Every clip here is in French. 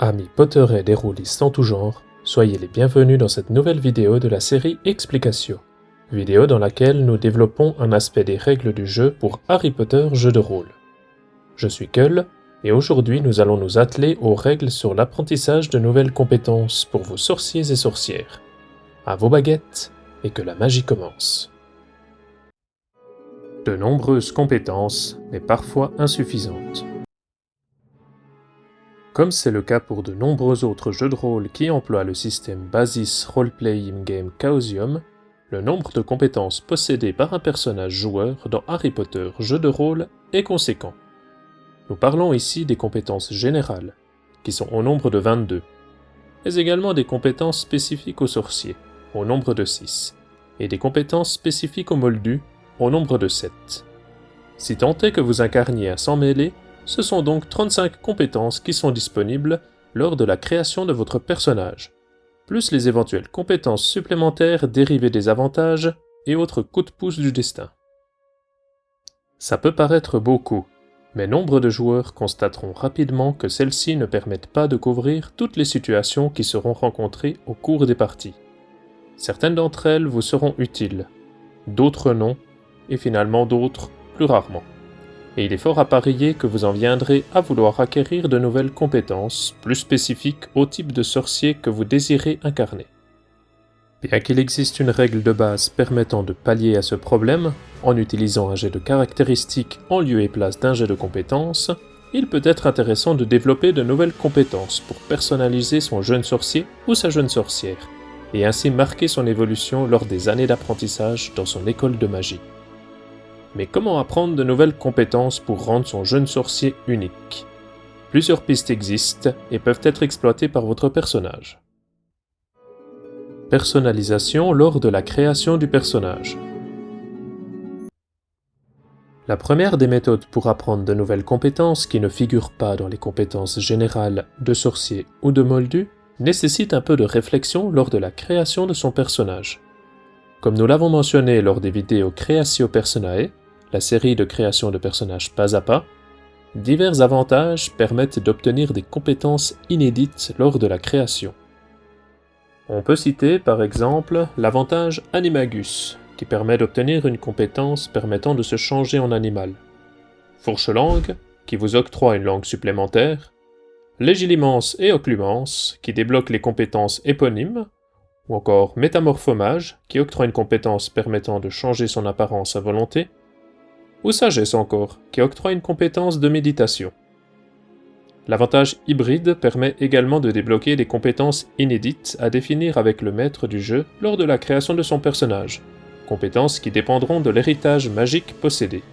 Amis Potterheads et roulistes en tout genre, soyez les bienvenus dans cette nouvelle vidéo de la série Explicatio, vidéo dans laquelle nous développons un aspect des règles du jeu pour Harry Potter jeu de rôle. Je suis Kull, et aujourd'hui nous allons nous atteler aux règles sur l'apprentissage de nouvelles compétences pour vos sorciers et sorcières. À vos baguettes, et que la magie commence. De nombreuses compétences, mais parfois insuffisantes. Comme c'est le cas pour de nombreux autres jeux de rôle qui emploient le système Basis Role-Playing Game Chaosium, le nombre de compétences possédées par un personnage joueur dans Harry Potter jeu de rôle est conséquent. Nous parlons ici des compétences générales, qui sont au nombre de 22, mais également des compétences spécifiques aux sorciers, au nombre de 6, et des compétences spécifiques aux moldus, au nombre de 7. Si tant est que vous incarniez un sang mêlé, ce sont donc 35 compétences qui sont disponibles lors de la création de votre personnage, plus les éventuelles compétences supplémentaires dérivées des avantages et autres coups de pouce du destin. Ça peut paraître beaucoup, mais nombre de joueurs constateront rapidement que celles-ci ne permettent pas de couvrir toutes les situations qui seront rencontrées au cours des parties. Certaines d'entre elles vous seront utiles, d'autres non, et finalement d'autres plus rarement. Et il est fort à parier que vous en viendrez à vouloir acquérir de nouvelles compétences plus spécifiques au type de sorcier que vous désirez incarner. Bien qu'il existe une règle de base permettant de pallier à ce problème, en utilisant un jet de caractéristiques en lieu et place d'un jet de compétences, il peut être intéressant de développer de nouvelles compétences pour personnaliser son jeune sorcier ou sa jeune sorcière, et ainsi marquer son évolution lors des années d'apprentissage dans son école de magie. Mais comment apprendre de nouvelles compétences pour rendre son jeune sorcier unique? Plusieurs pistes existent et peuvent être exploitées par votre personnage. Personnalisation lors de la création du personnage. La première des méthodes pour apprendre de nouvelles compétences qui ne figurent pas dans les compétences générales de sorcier ou de moldu nécessite un peu de réflexion lors de la création de son personnage. Comme nous l'avons mentionné lors des vidéos Creatio Personae, la série de création de personnages pas à pas, divers avantages permettent d'obtenir des compétences inédites lors de la création. On peut citer par exemple l'avantage Animagus, qui permet d'obtenir une compétence permettant de se changer en animal, Fourche-langue, qui vous octroie une langue supplémentaire, Légilimens et Occlumens, qui débloquent les compétences éponymes, ou encore Métamorphomage, qui octroie une compétence permettant de changer son apparence à volonté, ou Sagesse encore, qui octroie une compétence de méditation. L'avantage hybride permet également de débloquer des compétences inédites à définir avec le maître du jeu lors de la création de son personnage, compétences qui dépendront de l'héritage magique possédé.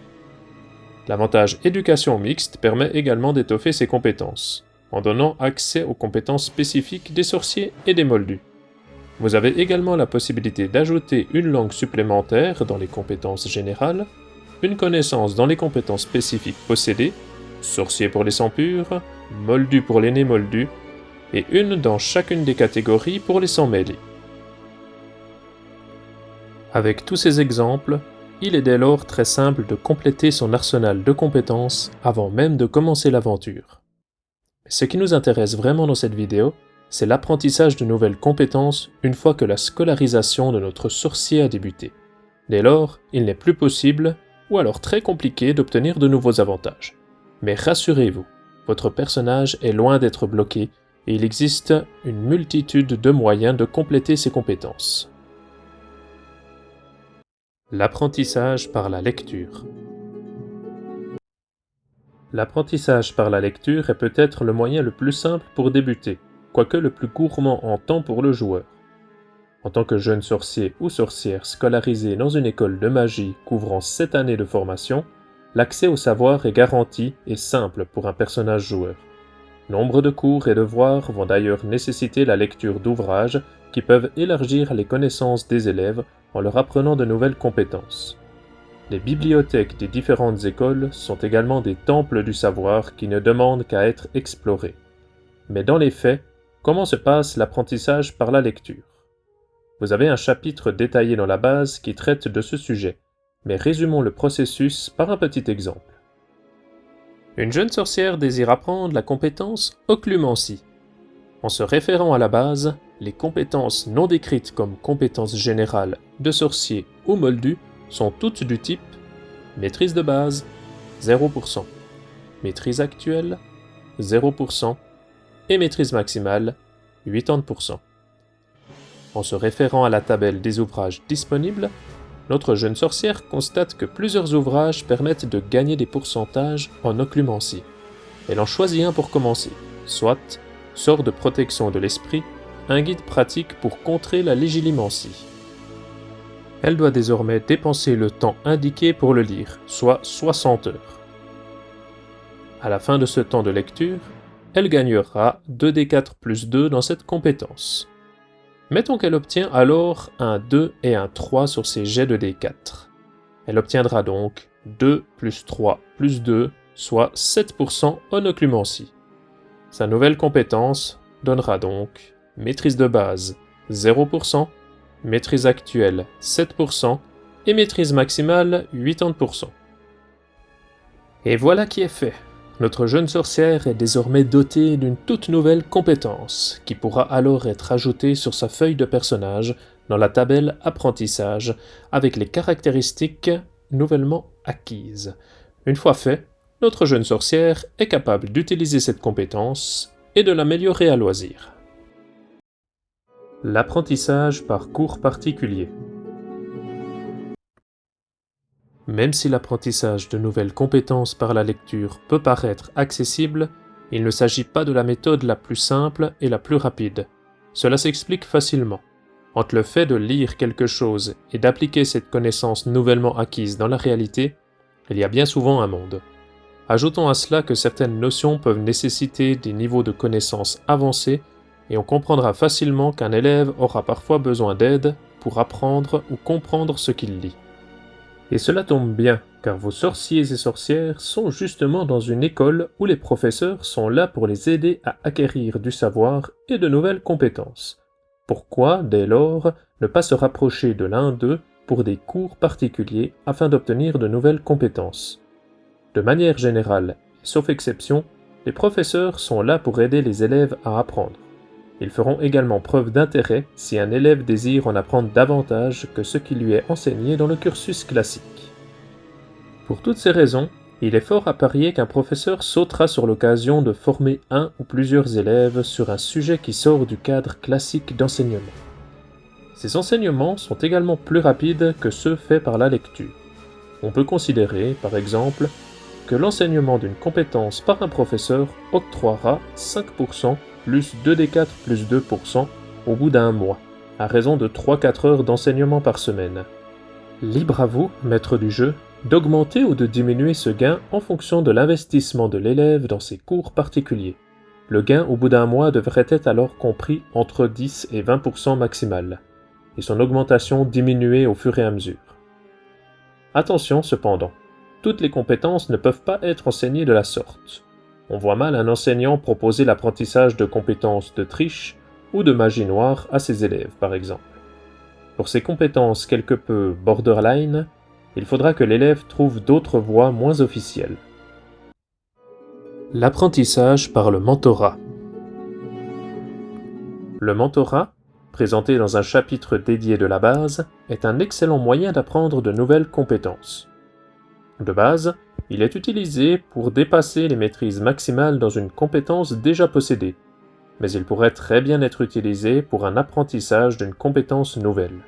L'avantage éducation mixte permet également d'étoffer ces compétences, en donnant accès aux compétences spécifiques des sorciers et des moldus. Vous avez également la possibilité d'ajouter une langue supplémentaire dans les compétences générales, une connaissance dans les compétences spécifiques possédées, sorcier pour les sangs purs, moldu pour les nés moldus, et une dans chacune des catégories pour les sangs mêlés. Avec tous ces exemples, il est dès lors très simple de compléter son arsenal de compétences avant même de commencer l'aventure. Mais ce qui nous intéresse vraiment dans cette vidéo, c'est l'apprentissage de nouvelles compétences une fois que la scolarisation de notre sorcier a débuté. Dès lors, il n'est plus possible, ou alors très compliqué d'obtenir de nouveaux avantages. Mais rassurez-vous, votre personnage est loin d'être bloqué et il existe une multitude de moyens de compléter ses compétences. L'apprentissage par la lecture. L'apprentissage par la lecture est peut-être le moyen le plus simple pour débuter, quoique le plus gourmand en temps pour le joueur. En tant que jeune sorcier ou sorcière scolarisé dans une école de magie couvrant 7 années de formation, l'accès au savoir est garanti et simple pour un personnage joueur. Nombre de cours et devoirs vont d'ailleurs nécessiter la lecture d'ouvrages qui peuvent élargir les connaissances des élèves en leur apprenant de nouvelles compétences. Les bibliothèques des différentes écoles sont également des temples du savoir qui ne demandent qu'à être explorés. Mais dans les faits, comment se passe l'apprentissage par la lecture ? Vous avez un chapitre détaillé dans la base qui traite de ce sujet, mais résumons le processus par un petit exemple. Une jeune sorcière désire apprendre la compétence Occlumencie. En se référant à la base, les compétences non décrites comme compétences générales de sorcier ou moldu sont toutes du type maîtrise de base, 0%, maîtrise actuelle, 0%, et maîtrise maximale, 80%. En se référant à la tabelle des ouvrages disponibles, notre jeune sorcière constate que plusieurs ouvrages permettent de gagner des pourcentages en occlumencie. Elle en choisit un pour commencer, soit Sort de protection de l'esprit, un guide pratique pour contrer la légilimencie. Elle doit désormais dépenser le temps indiqué pour le lire, soit 60 heures. À la fin de ce temps de lecture, elle gagnera 2d4 plus 2 dans cette compétence. Mettons qu'elle obtient alors un 2 et un 3 sur ses jets de d4. Elle obtiendra donc 2 plus 3 plus 2, soit 7% en occlumencie. Sa nouvelle compétence donnera donc maîtrise de base 0%, maîtrise actuelle 7% et maîtrise maximale 80%. Et voilà qui est fait. Notre jeune sorcière est désormais dotée d'une toute nouvelle compétence qui pourra alors être ajoutée sur sa feuille de personnage dans la tabelle apprentissage avec les caractéristiques nouvellement acquises. Une fois fait, notre jeune sorcière est capable d'utiliser cette compétence et de l'améliorer à loisir. L'apprentissage par cours particulier. Même si l'apprentissage de nouvelles compétences par la lecture peut paraître accessible, il ne s'agit pas de la méthode la plus simple et la plus rapide. Cela s'explique facilement. Entre le fait de lire quelque chose et d'appliquer cette connaissance nouvellement acquise dans la réalité, il y a bien souvent un monde. Ajoutons à cela que certaines notions peuvent nécessiter des niveaux de connaissances avancés et on comprendra facilement qu'un élève aura parfois besoin d'aide pour apprendre ou comprendre ce qu'il lit. Et cela tombe bien, car vos sorciers et sorcières sont justement dans une école où les professeurs sont là pour les aider à acquérir du savoir et de nouvelles compétences. Pourquoi, dès lors, ne pas se rapprocher de l'un d'eux pour des cours particuliers afin d'obtenir de nouvelles compétences ? De manière générale, sauf exception, les professeurs sont là pour aider les élèves à apprendre. Ils feront également preuve d'intérêt si un élève désire en apprendre davantage que ce qui lui est enseigné dans le cursus classique. Pour toutes ces raisons, il est fort à parier qu'un professeur sautera sur l'occasion de former un ou plusieurs élèves sur un sujet qui sort du cadre classique d'enseignement. Ces enseignements sont également plus rapides que ceux faits par la lecture. On peut considérer, par exemple, que l'enseignement d'une compétence par un professeur octroiera 5% plus 2d4 plus 2% au bout d'un mois, à raison de 3-4 heures d'enseignement par semaine. Libre à vous, maître du jeu, d'augmenter ou de diminuer ce gain en fonction de l'investissement de l'élève dans ses cours particuliers. Le gain au bout d'un mois devrait être alors compris entre 10 et 20% maximal, et son augmentation diminuer au fur et à mesure. Attention cependant, toutes les compétences ne peuvent pas être enseignées de la sorte. On voit mal un enseignant proposer l'apprentissage de compétences de triche ou de magie noire à ses élèves, par exemple. Pour ces compétences quelque peu borderline, il faudra que l'élève trouve d'autres voies moins officielles. L'apprentissage par le mentorat. Le mentorat, présenté dans un chapitre dédié de la base, est un excellent moyen d'apprendre de nouvelles compétences. De base, il est utilisé pour dépasser les maîtrises maximales dans une compétence déjà possédée, mais il pourrait très bien être utilisé pour un apprentissage d'une compétence nouvelle.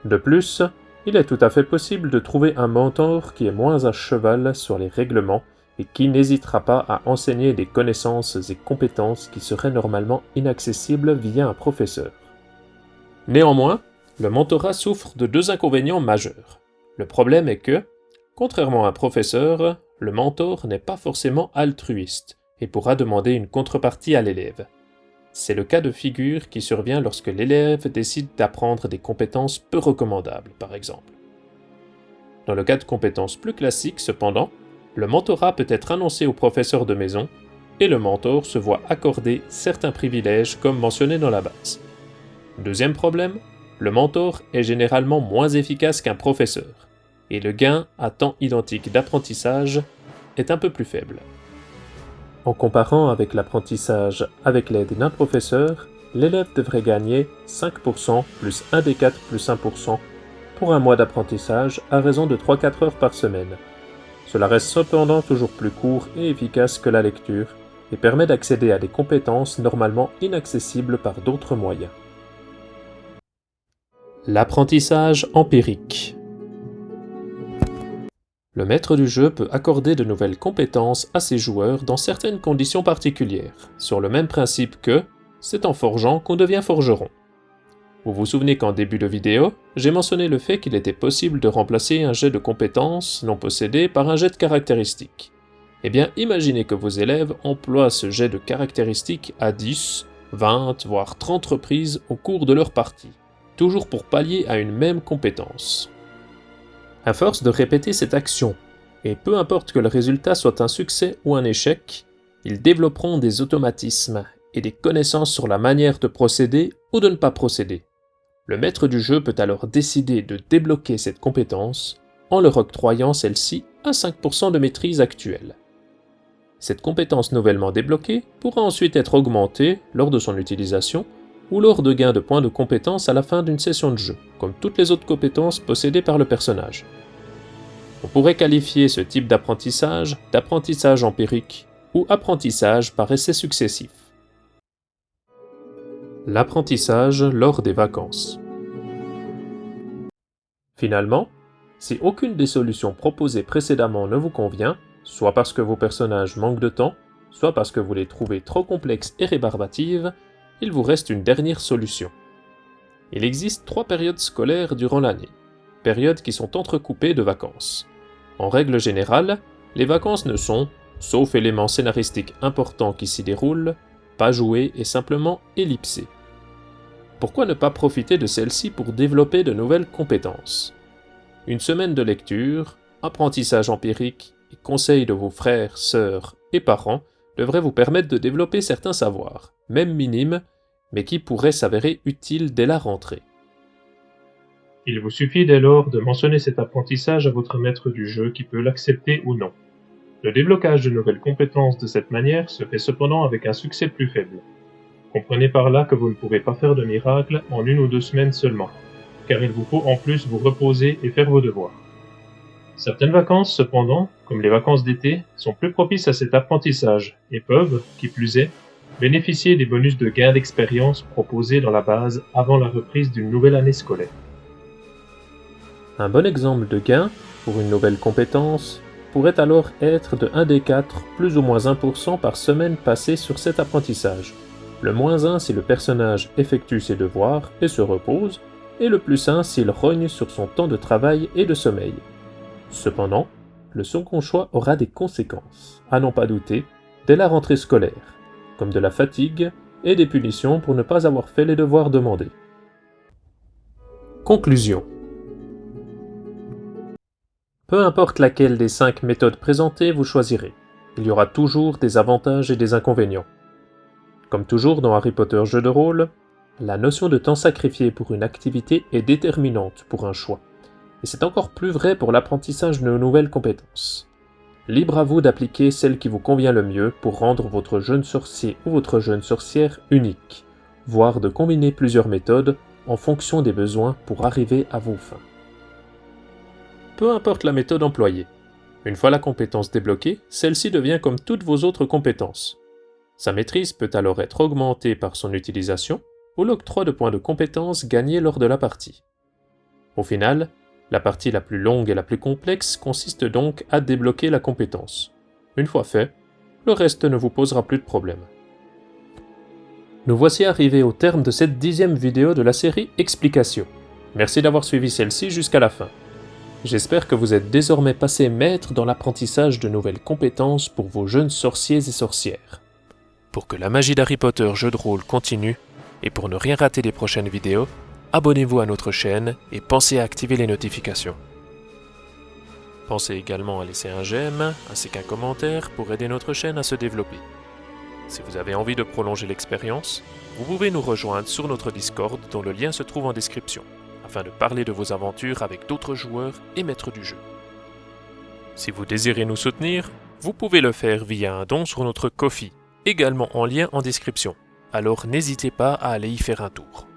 De plus, il est tout à fait possible de trouver un mentor qui est moins à cheval sur les règlements et qui n'hésitera pas à enseigner des connaissances et compétences qui seraient normalement inaccessibles via un professeur. Néanmoins, le mentorat souffre de deux inconvénients majeurs. Le problème est que, contrairement à un professeur, le mentor n'est pas forcément altruiste et pourra demander une contrepartie à l'élève. C'est le cas de figure qui survient lorsque l'élève décide d'apprendre des compétences peu recommandables, par exemple. Dans le cas de compétences plus classiques, cependant, le mentorat peut être annoncé au professeur de maison et le mentor se voit accorder certains privilèges comme mentionné dans la base. Deuxième problème, le mentor est généralement moins efficace qu'un professeur et le gain à temps identique d'apprentissage est un peu plus faible. En comparant avec l'apprentissage avec l'aide d'un professeur, l'élève devrait gagner 5% plus 1 des 4 plus 1% pour un mois d'apprentissage à raison de 3-4 heures par semaine. Cela reste cependant toujours plus court et efficace que la lecture et permet d'accéder à des compétences normalement inaccessibles par d'autres moyens. L'apprentissage empirique. Le maître du jeu peut accorder de nouvelles compétences à ses joueurs dans certaines conditions particulières, sur le même principe que « c'est en forgeant qu'on devient forgeron ». Vous vous souvenez qu'en début de vidéo, j'ai mentionné le fait qu'il était possible de remplacer un jet de compétences non possédé par un jet de caractéristiques. Eh bien, imaginez que vos élèves emploient ce jet de caractéristiques à 10, 20, voire 30 reprises au cours de leur partie, toujours pour pallier à une même compétence. À force de répéter cette action, et peu importe que le résultat soit un succès ou un échec, ils développeront des automatismes et des connaissances sur la manière de procéder ou de ne pas procéder. Le maître du jeu peut alors décider de débloquer cette compétence en leur octroyant celle-ci à 5% de maîtrise actuelle. Cette compétence nouvellement débloquée pourra ensuite être augmentée lors de son utilisation ou lors de gains de points de compétence à la fin d'une session de jeu, comme toutes les autres compétences possédées par le personnage. On pourrait qualifier ce type d'apprentissage empirique ou apprentissage par essais successifs. L'apprentissage lors des vacances. Finalement, si aucune des solutions proposées précédemment ne vous convient, soit parce que vos personnages manquent de temps, soit parce que vous les trouvez trop complexes et rébarbatives, il vous reste une dernière solution. Il existe 3 périodes scolaires durant l'année, périodes qui sont entrecoupées de vacances. En règle générale, les vacances ne sont, sauf éléments scénaristiques importants qui s'y déroulent, pas jouées et simplement ellipsées. Pourquoi ne pas profiter de celles-ci pour développer de nouvelles compétences? Une semaine de lecture, apprentissage empirique et conseils de vos frères, sœurs et parents devraient vous permettre de développer certains savoirs, même minimes, mais qui pourraient s'avérer utiles dès la rentrée. Il vous suffit dès lors de mentionner cet apprentissage à votre maître du jeu qui peut l'accepter ou non. Le déblocage de nouvelles compétences de cette manière se fait cependant avec un succès plus faible. Comprenez par là que vous ne pourrez pas faire de miracle en 1 ou 2 semaines seulement, car il vous faut en plus vous reposer et faire vos devoirs. Certaines vacances, cependant, comme les vacances d'été, sont plus propices à cet apprentissage et peuvent, qui plus est, bénéficier des bonus de gain d'expérience proposés dans la base avant la reprise d'une nouvelle année scolaire. Un bon exemple de gain, pour une nouvelle compétence, pourrait alors être de 1 des 4 plus ou moins 1% par semaine passée sur cet apprentissage. Le moins 1 si le personnage effectue ses devoirs et se repose, et le plus 1 s'il rogne sur son temps de travail et de sommeil. Cependant, le second choix aura des conséquences, à n'en pas douter, dès la rentrée scolaire, comme de la fatigue et des punitions pour ne pas avoir fait les devoirs demandés. Conclusion. Peu importe laquelle des 5 méthodes présentées vous choisirez, il y aura toujours des avantages et des inconvénients. Comme toujours dans Harry Potter jeu de rôle, la notion de temps sacrifié pour une activité est déterminante pour un choix, et c'est encore plus vrai pour l'apprentissage de nouvelles compétences. Libre à vous d'appliquer celle qui vous convient le mieux pour rendre votre jeune sorcier ou votre jeune sorcière unique, voire de combiner plusieurs méthodes en fonction des besoins pour arriver à vos fins. Peu importe la méthode employée, une fois la compétence débloquée, celle-ci devient comme toutes vos autres compétences. Sa maîtrise peut alors être augmentée par son utilisation ou l'octroi de points de compétences gagnés lors de la partie. Au final, la partie la plus longue et la plus complexe consiste donc à débloquer la compétence. Une fois fait, le reste ne vous posera plus de problème. Nous voici arrivés au terme de cette 10e vidéo de la série Explications. Merci d'avoir suivi celle-ci jusqu'à la fin. J'espère que vous êtes désormais passé maître dans l'apprentissage de nouvelles compétences pour vos jeunes sorciers et sorcières. Pour que la magie d'Harry Potter jeu de rôle continue, et pour ne rien rater des prochaines vidéos, abonnez-vous à notre chaîne et pensez à activer les notifications. Pensez également à laisser un j'aime ainsi qu'un commentaire pour aider notre chaîne à se développer. Si vous avez envie de prolonger l'expérience, vous pouvez nous rejoindre sur notre Discord dont le lien se trouve en description, afin de parler de vos aventures avec d'autres joueurs et maîtres du jeu. Si vous désirez nous soutenir, Vous pouvez le faire via un don sur notre Ko-fi, également en lien en description, alors n'hésitez pas à aller y faire un tour.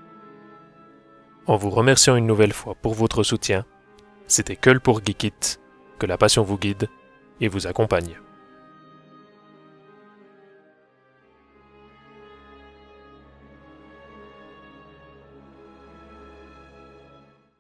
En vous remerciant une nouvelle fois pour votre soutien, c'était Keul pour Geekit, que la passion vous guide et vous accompagne.